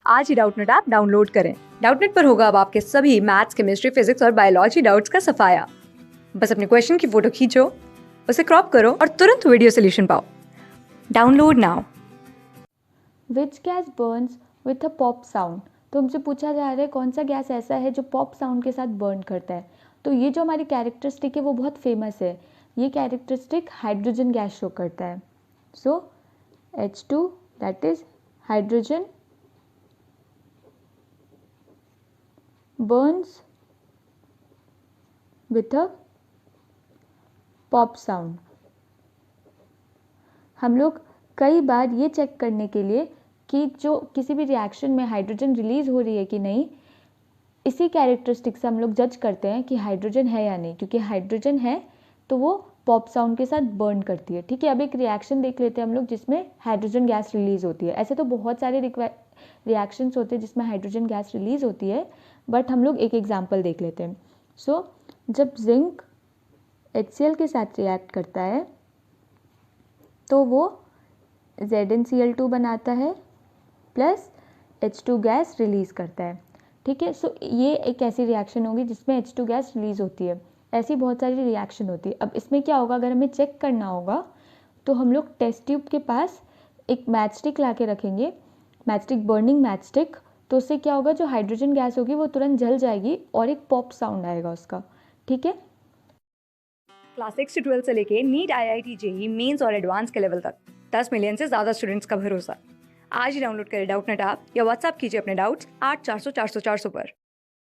आज ही Doubtnut app download करें। Doubtnut पर होगा अब आपके सभी मैथ्स, केमिस्ट्री, फिजिक्स और बायोलॉजी डाउट्स का सफाया। बस अपने क्वेश्चन की फोटो खींचो, उसे क्रॉप करो और तुरंत वीडियो सोल्यूशन पाओ। Download now. Which gas Burns with a pop sound. तो हमसे पूछा जा रहा है कौन सा गैस ऐसा है जो पॉप साउंड के साथ बर्न करता है। तो ये जो हमारी कैरेक्टरिस्टिक है वो बहुत फेमस है। ये कैरेक्टरिस्टिक हाइड्रोजन गैस शो करता है। सो H2 that is hydrogen Burns with a pop sound. हम लोग कई बार ये चेक करने के लिए कि जो किसी भी रिएक्शन में हाइड्रोजन रिलीज हो रही है कि नहीं, इसी कैरेक्टरिस्टिक से हम लोग जज करते हैं कि हाइड्रोजन है या नहीं, क्योंकि हाइड्रोजन है तो वो पॉप साउंड के साथ बर्न करती है। ठीक है, अब एक रिएक्शन देख लेते हैं हम लोग जिसमें हाइड्रोजन गैस रिलीज होती है। ऐसे तो बहुत सारे रिएक्शंस होते हैं जिसमें हाइड्रोजन गैस रिलीज होती है, बट हम लोग एक एग्जाम्पल देख लेते हैं। जब जिंक HCl के साथ रिएक्ट करता है तो वो ZnCl2 बनाता है प्लस H2 गैस रिलीज करता है। ठीक है, सो ये एक ऐसी रिएक्शन होगी जिसमें H2 गैस रिलीज होती है। ऐसी बहुत सारी रिएक्शन होती है। अब इसमें क्या होगा, अगर हमें चेक करना होगा तो हम लोग टेस्ट ट्यूब के पास एक मैच स्टिक ला के रखेंगे, match stick, burning match stick. तो उससे क्या होगा, जो हाइड्रोजन गैस होगी वो तुरंत जल जाएगी और एक पॉप साउंड आएगा उसका। ठीक है, क्लास 6 से 12 से लेके नीट, IIT, JEE मेंस और एडवांस के लेवल तक 10 मिलियन से ज्यादा स्टूडेंट्स का भरोसा। आज ही डाउनलोड करें डाउटनेट ऐप या व्हाट्सएप कीजिए अपने डाउट्स 8400 400 400 पर।